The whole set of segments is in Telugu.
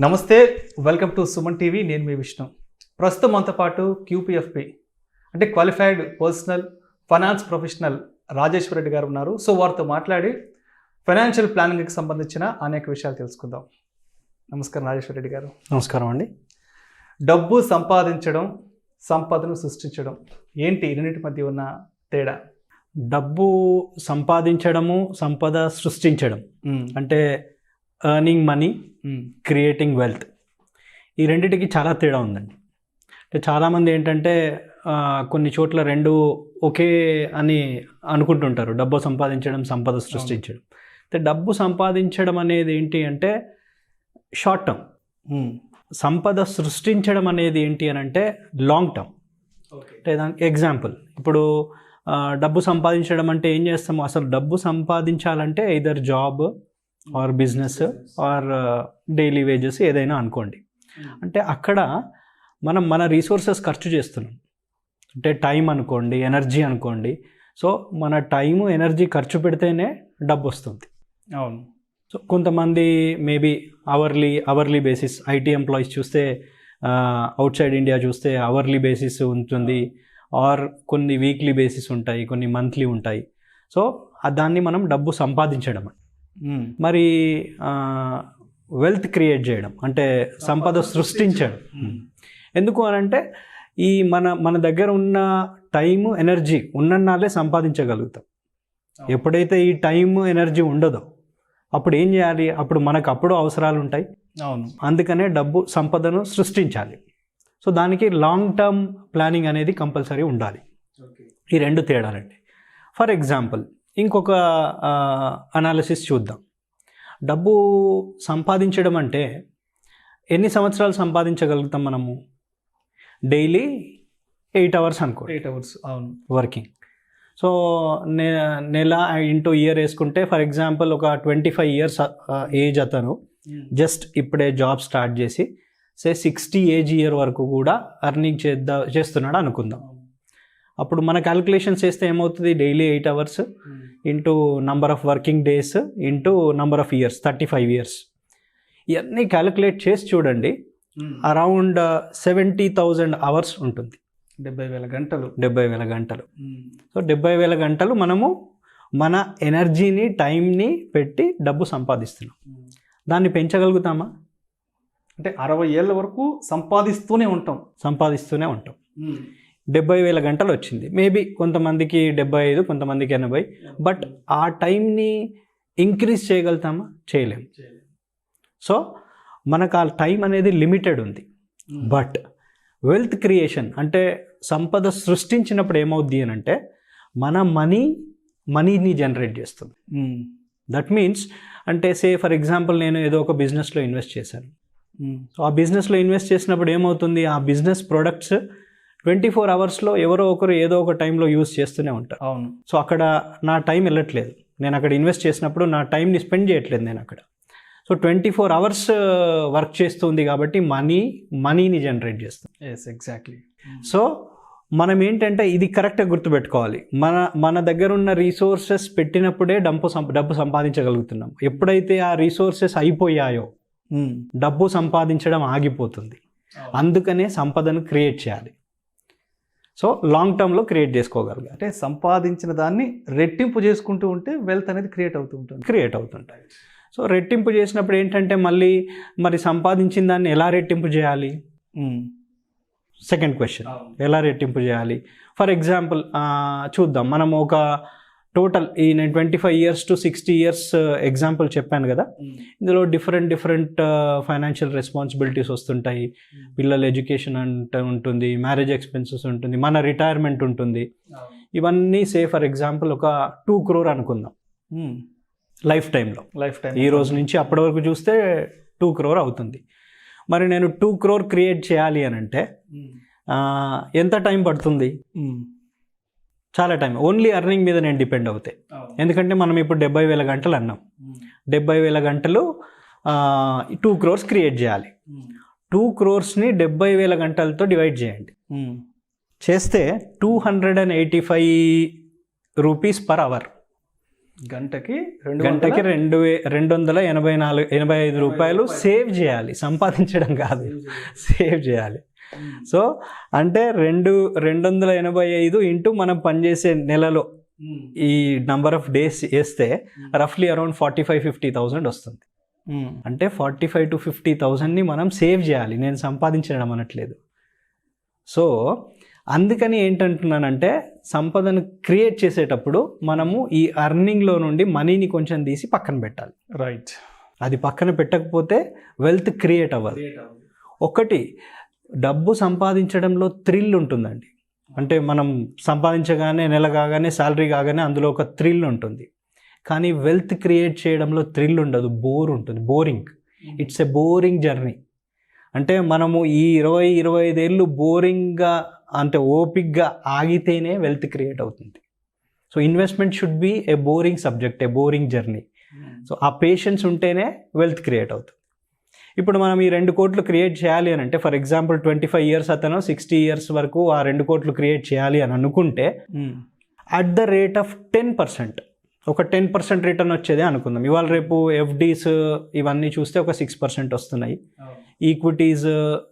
నమస్తే, వెల్కమ్ టు సుమన్ టీవీ. నేను మీ విష్ణు. ప్రస్తుతం మనతో పాటు QPFP అంటే qualified personal finance professional Rajeshwara Reddy గారు ఉన్నారు. సో వారితో మాట్లాడి ఫైనాన్షియల్ ప్లానింగ్కి సంబంధించిన అనేక విషయాలు తెలుసుకుందాం. నమస్కారం రాజేశ్వర రెడ్డి గారు. నమస్కారం అండి. డబ్బు సంపాదించడం, సంపదను సృష్టించడం ఏంటి ఈ రెండింటి మధ్య ఉన్న తేడా? డబ్బు సంపాదించడము, సంపద సృష్టించడం అంటే ఎర్నింగ్ మనీ, క్రియేటింగ్ వెల్త్, ఈ రెండిటికి చాలా తేడా ఉందండి. అంటే చాలామంది ఏంటంటే కొన్ని చోట్ల రెండు ఒకే అని అనుకుంటుంటారు. డబ్బు సంపాదించడం, సంపద సృష్టించడం. అయితే డబ్బు సంపాదించడం అనేది ఏంటి అంటే షార్ట్ టర్మ్, సంపద సృష్టించడం అనేది ఏంటి అని అంటే లాంగ్ టర్మ్. అంటే దానికి ఎగ్జాంపుల్, ఇప్పుడు డబ్బు సంపాదించడం అంటే ఏం చేస్తాము? అసలు డబ్బు సంపాదించాలంటే either job or business are daily wages ఏదైనా అనుకోండి. అంటే అక్కడ మనం మన రీసోర్సెస్ ఖర్చు చేస్తున్నాం. అంటే టైం అనుకోండి, ఎనర్జీ అనుకోండి. సో మన టైము, ఎనర్జీ ఖర్చు పెడితేనే డబ్బు వస్తుంది. అవును. సో కొంతమంది maybe hourly basis, IT employees చూస్తే అవుట్ సైడ్ ఇండియా చూస్తే అవర్లీ బేసిస్ ఉంటుంది, ఆర్ కొన్ని వీక్లీ బేసిస్ ఉంటాయి, కొన్ని మంత్లీ ఉంటాయి. సో దాన్ని మనం డబ్బు సంపాదించడం. మరి వెల్త్ క్రియేట్ చేయడం అంటే సంపద సృష్టించడం ఎందుకు అనంటే ఈ మన దగ్గర ఉన్న టైము, ఎనర్జీ ఉన్నన్నాళ్ళే సంపాదించగలుగుతాం. ఎప్పుడైతే ఈ టైము, ఎనర్జీ ఉండదో అప్పుడు ఏం చేయాలి? అప్పుడు మనకు అవసరాలు ఉంటాయి. అవును. అందుకనే డబ్బు సంపదను సృష్టించాలి. సో దానికి లాంగ్ టర్మ్ ప్లానింగ్ అనేది కంపల్సరీ ఉండాలి. ఈ రెండు తేడాలండి. ఫర్ ఎగ్జాంపుల్ ఇంకొక అనాలిసిస్ చూద్దాం. డబ్బు సంపాదించడం అంటే ఎన్ని సంవత్సరాలు సంపాదించగలుగుతాం మనము? డైలీ 8 hours అనుకో. 8 hours. అవును. వర్కింగ్. సో నెల ఇంటూ ఇయర్ వేసుకుంటే ఫర్ ఎగ్జాంపుల్ ఒక 25 years ఏజ్ అతను జస్ట్ ఇప్పుడే జాబ్ స్టార్ట్ చేసి 60 age year వరకు కూడా ఎర్నింగ్ చేస్తున్నాడు అనుకుందాం. అప్పుడు మన క్యాలిక్యులేషన్స్ చేస్తే ఏమవుతుంది? Daily 8 hours into number of working days into number of years, 35 years. ఇవన్నీ క్యాలిక్యులేట్ చేసి చూడండి, అరౌండ్ 70,000 hours ఉంటుంది. 70,000 గంటలు. 70,000 గంటలు. సో 70,000 గంటలు మనము మన ఎనర్జీని, టైంని పెట్టి డబ్బు సంపాదిస్తున్నాం. దాన్ని పెంచగలుగుతామా? అంటే 60 ఏళ్ళ వరకు సంపాదిస్తూనే ఉంటాం. 70,000 గంటలు వచ్చింది. మేబీ కొంతమందికి 75, కొంతమందికి 80. బట్ ఆ టైంని ఇంక్రీజ్ చేయగలుగుతామా? చేయలేము. సో మనకు ఆ టైం అనేది లిమిటెడ్ ఉంది. బట్ వెల్త్ క్రియేషన్ అంటే సంపద సృష్టించినప్పుడు ఏమవుద్ది అని అంటే మన మనీని జనరేట్ చేస్తుంది. దట్ మీన్స్ అంటే ఫర్ ఎగ్జాంపుల్ నేను ఏదో ఒక బిజినెస్లో ఇన్వెస్ట్ చేశాను. సో ఆ బిజినెస్లో ఇన్వెస్ట్ చేసినప్పుడు ఏమవుతుంది? ఆ బిజినెస్ ప్రొడక్ట్స్ 24 hours ఎవరో ఒకరు ఏదో ఒక టైంలో యూజ్ చేస్తూనే ఉంటారు. అవును. సో అక్కడ నా టైం వెళ్ళట్లేదు. నేను అక్కడ ఇన్వెస్ట్ చేసినప్పుడు నా టైంని స్పెండ్ చేయట్లేదు నేను అక్కడ. సో 24 hours వర్క్ చేస్తుంది కాబట్టి మనీని జనరేట్ చేస్తుంది. Yes, exactly. సో మనం ఏంటంటే ఇది కరెక్ట్గా గుర్తుపెట్టుకోవాలి. మన దగ్గర ఉన్న రీసోర్సెస్ పెట్టినప్పుడే డబ్బు సంపాదించగలుగుతున్నాం. ఎప్పుడైతే ఆ రీసోర్సెస్ అయిపోయాయో డబ్బు సంపాదించడం ఆగిపోతుంది. అందుకనే సంపదను క్రియేట్ చేయాలి. సో లాంగ్ టర్మ్లో క్రియేట్ చేసుకోగలగాలి. అంటే సంపాదించిన దాన్ని రెట్టింపు చేసుకుంటూ ఉంటే వెల్త్ అనేది క్రియేట్ అవుతుంటాయి. సో రెట్టింపు చేసినప్పుడు ఏంటంటే మరి సంపాదించిన దాన్ని ఎలా రెట్టింపు చేయాలి? సెకండ్ క్వశ్చన్, ఎలా రెట్టింపు చేయాలి? ఫర్ ఎగ్జాంపుల్ చూద్దాం. మనం ఒక టోటల్ నేను 25 years to 60 years ఎగ్జాంపుల్ చెప్పాను కదా. ఇందులో డిఫరెంట్ ఫైనాన్షియల్ రెస్పాన్సిబిలిటీస్ వస్తుంటాయి. పిల్లల ఎడ్యుకేషన్ అంటే ఉంటుంది, మ్యారేజ్ ఎక్స్పెన్సెస్ ఉంటుంది, మన రిటైర్మెంట్ ఉంటుంది. ఇవన్నీ ఫర్ ఎగ్జాంపుల్ ఒక 2 crore అనుకుందాం లైఫ్ టైం ఈ రోజు నుంచి అప్పటి వరకు చూస్తే 2 crore అవుతుంది. మరి నేను 2 crore క్రియేట్ చేయాలి అని అంటే ఎంత టైం పడుతుంది? చాలా టైం. ఓన్లీ ఎర్నింగ్ మీద నేను డిపెండ్ అవుతాయి. ఎందుకంటే మనం ఇప్పుడు 70,000 గంటలు అన్నాం. 70,000 గంటలు 2 crores క్రియేట్ చేయాలి. 2 crores-ని 70,000 గంటలతో డివైడ్ చేయండి. చేస్తే 285 rupees per hour. గంటకి 285 రూపాయలు సేవ్ చేయాలి, సంపాదించడం కాదు, సేవ్ చేయాలి. సో అంటే 285 ఇంటూ మనం పనిచేసే నెలలో ఈ నంబర్ ఆఫ్ డేస్ వేస్తే రఫ్లీ అరౌండ్ 45,000-50,000 వస్తుంది. అంటే 45,000 to 50,000ని మనం సేవ్ చేయాలి, నేను సంపాదించడం అనట్లేదు. సో అందుకని ఏంటంటున్నానంటే సంపదను క్రియేట్ చేసేటప్పుడు మనము ఈ అర్నింగ్లో నుండి మనీని కొంచెం తీసి పక్కన పెట్టాలి. రైట్. అది పక్కన పెట్టకపోతే వెల్త్ క్రియేట్ అవ్వదు. ఒకటి, డబ్బు సంపాదించడంలో థ్రిల్ ఉంటుందండి. అంటే మనం సంపాదించగానే నెల కాగానే శాలరీ కాగానే అందులో ఒక థ్రిల్ ఉంటుంది. కానీ వెల్త్ క్రియేట్ చేయడంలో థ్రిల్ ఉండదు, బోర్ ఉంటుంది, boring. It's a boring journey. అంటే మనము ఈ 20-25 ఏళ్ళు బోరింగ్గా అంటే ఓపిక్గా ఆగితేనే వెల్త్ క్రియేట్ అవుతుంది. So investment should be A boring subject, A boring journey. So ఆ పేషెన్స్ ఉంటేనే వెల్త్ క్రియేట్ అవుతుంది. ఇప్పుడు మనం ఈ 2 కోట్లు క్రియేట్ చేయాలి అని అంటే, ఫర్ ఎగ్జాంపుల్ 25 ఇయర్స్ అతను 60 ఇయర్స్ వరకు ఆ 2 కోట్లు క్రియేట్ చేయాలి అని అనుకుంటే అట్ ద రేట్ ఆఫ్ 10%, ఒక 10% రిటర్న్ వచ్చేదే అనుకుందాం. ఇవాళ రేపు ఎఫ్డీస్ ఇవన్నీ చూస్తే ఒక 6% వస్తున్నాయి. ఈక్విటీస్,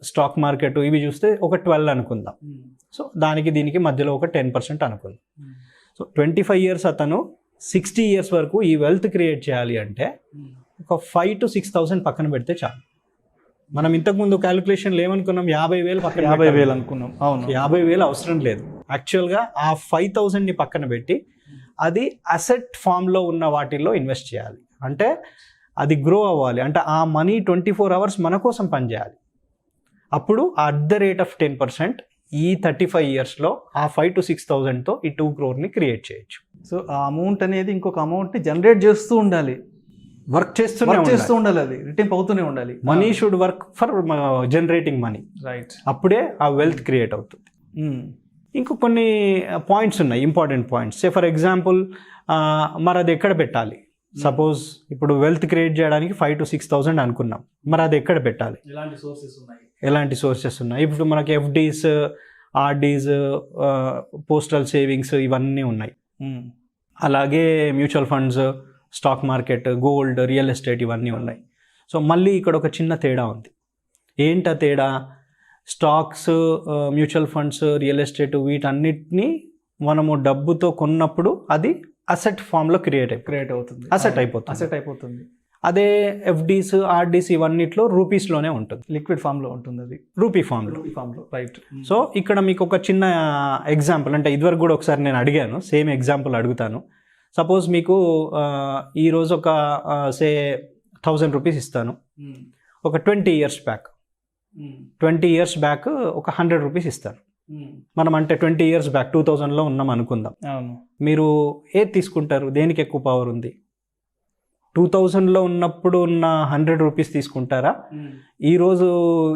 స్టాక్ మార్కెట్ ఇవి చూస్తే ఒక 12 అనుకుందాం. సో దానికి దీనికి మధ్యలో ఒక 10% అనుకుందాం. సో 25 ఇయర్స్ అతను 60 ఇయర్స్ వరకు ఈ వెల్త్ క్రియేట్ చేయాలి అంటే ఒక 5,000 to 6,000 పక్కన పెడితే చాలు. మనం ఇంతకుముందు క్యాలిక్యులేషన్లు ఏమనుకున్నాం, 50,000 పక్కన 50,000 అనుకున్నాం. అవును, 50,000 అవసరం లేదు. యాక్చువల్గా ఆ 5,000ని పక్కన పెట్టి అది అసెట్ ఫామ్లో ఉన్న వాటిల్లో ఇన్వెస్ట్ చేయాలి. అంటే అది గ్రో అవ్వాలి, అంటే ఆ మనీ 24 hours మన కోసం పనిచేయాలి. అప్పుడు అట్ ద రేట్ ఆఫ్ 10% ఈ 35 ఇయర్స్లో ఆ 5,000 to 6,000తో ఈ 2 crore చేయొచ్చు. సో ఆ అమౌంట్ అనేది ఇంకొక అమౌంట్ని జనరేట్ చేస్తూ ఉండాలి, వర్క్ చేస్తూ ఉండాలి, అది రిటర్న్ అవుతూనే ఉండాలి. Money should work for generating money. Right. అప్పుడే ఆ వెల్త్ క్రియేట్ అవుతుంది. ఇంకో కొన్ని పాయింట్స్ ఉన్నాయి, important points. Say for example మరి అది ఎక్కడ పెట్టాలి? సపోజ్ ఇప్పుడు వెల్త్ క్రియేట్ చేయడానికి 5,000 to 6,000 అనుకున్నాం, మరి అది ఎక్కడ పెట్టాలి? ఎలాంటి సోర్సెస్ ఉన్నాయి? ఇప్పుడు మనకి ఎఫ్డీస్, ఆర్డీస్, పోస్టల్ సేవింగ్స్ ఇవన్నీ ఉన్నాయి. అలాగే mutual funds, stock market, gold, real estate ఇవన్నీ ఉన్నాయి. సో మళ్ళీ ఇక్కడ ఒక చిన్న తేడా ఉంది. ఏంటా తేడా? Stocks, mutual funds, real estate వీటన్నిటిని మనము డబ్బుతో కొన్నప్పుడు అది అసెట్ ఫామ్లో క్రియేట్ అవుతుంది, అసెట్ అయిపోతుంది. అదే ఎఫ్డీస్, ఆర్డీస్ ఇవన్నిట్లో రూపీస్లోనే ఉంటుంది, లిక్విడ్ ఫామ్లో ఉంటుంది, అది రూపీ ఫామ్లో. రైట్. సో ఇక్కడ మీకు ఒక చిన్న ఎగ్జాంపుల్, అంటే ఇదివరకు కూడా ఒకసారి నేను అడిగాను, సేమ్ ఎగ్జాంపుల్ అడుగుతాను. సపోజ్ మీకు ఈరోజు ఒక సే 1,000 రూపీస్ ఇస్తాను. ఒక 20 years బ్యాక్ ఒక 100 రూపీస్ ఇస్తాను. మనం అంటే 20 years బ్యాక్ 2000లో ఉన్నాం అనుకుందాం. మీరు ఏది తీసుకుంటారు? దేనికి ఎక్కువ పవర్ ఉంది? 2000లో ఉన్నప్పుడు ఉన్న 100 రూపీస్ తీసుకుంటారా, ఈరోజు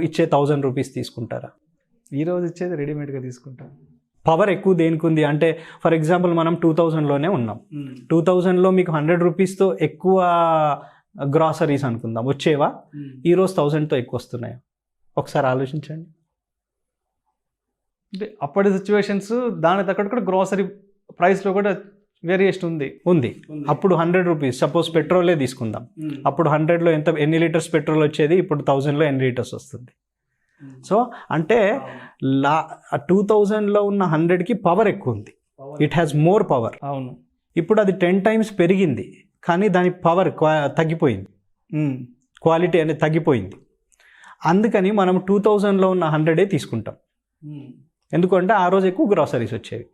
ఇచ్చే 1000 రూపీస్ తీసుకుంటారా? ఈరోజు ఇచ్చేది రెడీమేడ్గా తీసుకుంటాం. పవర్ ఎక్కువ దేనికి ఉంది అంటే, ఫర్ ఎగ్జాంపుల్ మనం 2000లోనే ఉన్నాం. 2000లో మీకు 100 రూపీస్తో ఎక్కువ గ్రాసరీస్ అనుకుందాం వచ్చేవా? ఈరోజు 1000తో ఎక్కువ వస్తున్నాయా? ఒకసారి ఆలోచించండి. అంటే అప్పటి సిచ్యువేషన్స్ దాని తగ్గట్టు కూడా గ్రాసరీ ప్రైస్లో కూడా వేరియేషన్ ఉంది. అప్పుడు 100 రూపీస్, సపోజ్ పెట్రోలే తీసుకుందాం. అప్పుడు 100లో ఎన్ని లీటర్స్ పెట్రోల్ వచ్చేది, ఇప్పుడు 1000లో ఎన్ని లీటర్స్ వస్తుంది? సో అంటే 2000లో ఉన్న 100కి పవర్ ఎక్కువ ఉంది, ఇట్ హ్యాస్ మోర్ పవర్. అవును. ఇప్పుడు అది 10 times పెరిగింది, కానీ దాని పవర్ తగ్గిపోయింది, క్వాలిటీ అనేది తగ్గిపోయింది. అందుకని మనం 2000లో ఉన్న 100 తీసుకుంటాం, ఎందుకంటే ఆ రోజు ఎక్కువ గ్రాసరీస్ వచ్చేవి.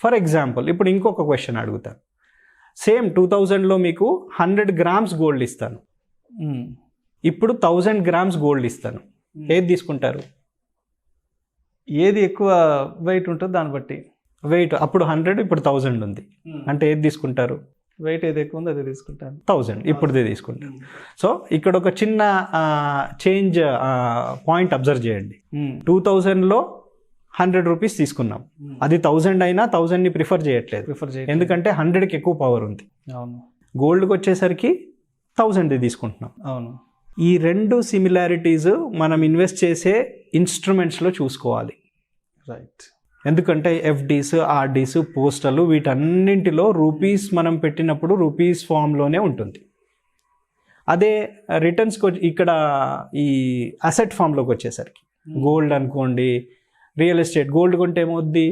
ఫర్ ఎగ్జాంపుల్ ఇప్పుడు ఇంకొక క్వశ్చన్ అడుగుతాను. సేమ్ 2000లో మీకు 100 grams గోల్డ్ ఇస్తాను, ఇప్పుడు 1000 grams గోల్డ్ ఇస్తాను. ఏది తీసుకుంటారు? ఏది ఎక్కువ వెయిట్ ఉంటుందో దాన్ని బట్టి. వెయిట్ అప్పుడు 100, ఇప్పుడు 1000 ఉంది, అంటే ఏది తీసుకుంటారు? వెయిట్ ఏది ఎక్కువ ఉందో అదే తీసుకుంటాను. 1000 ఇప్పుడుదే తీసుకుంటాను. సో ఇక్కడ ఒక చిన్న చేంజ్ పాయింట్ అబ్జర్వ్ చేయండి. 2000లో 100 రూపీస్ తీసుకున్నాం, అది 1000 అయినా 1000ని ప్రిఫర్ చేయట్లేదు, ఎందుకంటే 100కి ఎక్కువ పవర్ ఉంది. అవును. గోల్డ్కి వచ్చేసరికి 1000 తీసుకుంటున్నాం. అవును. ఈ 2 సిమిలారిటీస్ మనం ఇన్వెస్ట్ చేసే ఇన్స్ట్రుమెంట్స్లో చూసుకోవాలి. రైట్. ఎందుకంటే ఎఫ్డీస్, ఆర్డీస్, పోస్టలు వీటన్నింటిలో రూపీస్ మనం పెట్టినప్పుడు రూపీస్ ఫామ్లోనే ఉంటుంది. అదే రిటర్న్స్కి ఇక్కడ ఈ అసెట్ ఫామ్లోకి వచ్చేసరికి గోల్డ్ అనుకోండి, రియల్ ఎస్టేట్, గోల్డ్ కొంటే ఏమవుద్ది,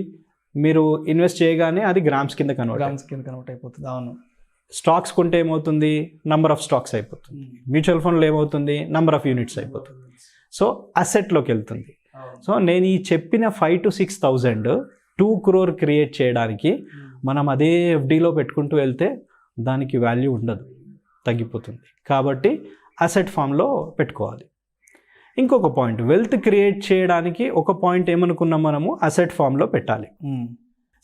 మీరు ఇన్వెస్ట్ చేయగానే అది గ్రామ్స్ కింద కన్వర్ట్ అయిపోతుంది. అవును. స్టాక్స్ కొంటే ఏమవుతుంది, నంబర్ ఆఫ్ స్టాక్స్ అయిపోతుంది. మ్యూచువల్ ఫండ్లో ఏమవుతుంది, నంబర్ ఆఫ్ యూనిట్స్ అయిపోతుంది. సో అసెట్లోకి వెళ్తుంది. సో నేను ఈ చెప్పిన 5,000 to 6,000 2 crore క్రియేట్ చేయడానికి మనం అదే ఎఫ్డీలో పెట్టుకుంటూ వెళ్తే దానికి వాల్యూ ఉండదు, తగ్గిపోతుంది. కాబట్టి అసెట్ ఫామ్లో పెట్టుకోవాలి. ఇంకొక పాయింట్, వెల్త్ క్రియేట్ చేయడానికి ఒక పాయింట్ ఏమనుకున్నాం మనము, అసెట్ ఫామ్లో పెట్టాలి.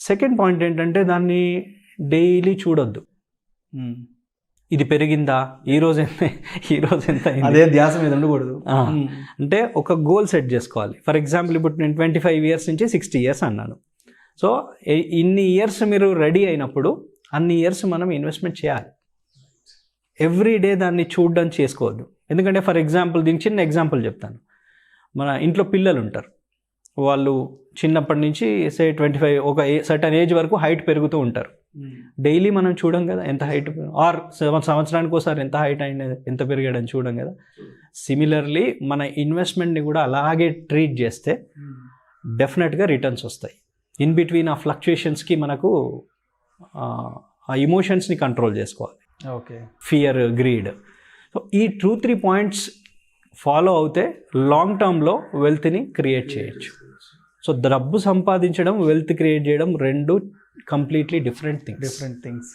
సెకండ్ పాయింట్ ఏంటంటే దాన్ని డైలీ చూడొద్దు. ఇది పెరిగిందా, ఈరోజు ఎంత అదే ధ్యాస మీద ఉండకూడదు. అంటే ఒక గోల్ సెట్ చేసుకోవాలి. ఫర్ ఎగ్జాంపుల్ ఇప్పుడు నేను 25 years నుంచి 60 years అన్నాను. సో ఇన్ని ఇయర్స్ మీరు రెడీ అయినప్పుడు అన్ని ఇయర్స్ మనం ఇన్వెస్ట్మెంట్ చేయాలి. ఎవ్రీ డే దాన్ని చూడడం చేసుకోవద్దు. ఎందుకంటే ఫర్ ఎగ్జాంపుల్ దీనికి చిన్న ఎగ్జాంపుల్ చెప్తాను. మన ఇంట్లో పిల్లలు ఉంటారు, వాళ్ళు చిన్నప్పటి నుంచి 25 ఒక సర్టన్ ఏజ్ వరకు హైట్ పెరుగుతూ ఉంటారు. డైలీ మనం చూడం కదా ఎంత హైట్, ఆర్ సంవత్సరానికి ఒకసారి ఎంత హైట్ అయినది, ఎంత పెరిగాడని చూడం కదా. సిమిలర్లీ మన ఇన్వెస్ట్మెంట్ని కూడా అలాగే ట్రీట్ చేస్తే డెఫినెట్గా రిటర్న్స్ వస్తాయి. ఇన్ బిట్వీన్ ఆ ఫ్లక్చుయేషన్స్కి మనకు ఆ ఇమోషన్స్ని కంట్రోల్ చేసుకోవాలి. ఓకే. Fear, greed. సో ఈ 2-3 పాయింట్స్ ఫాలో అవుతే లాంగ్ టర్మ్లో వెల్త్ని క్రియేట్ చేయొచ్చు. సో డబ్బు సంపాదించడం, వెల్త్ క్రియేట్ చేయడం రెండు కంప్లీట్లీ డిఫరెంట్ థింగ్స్.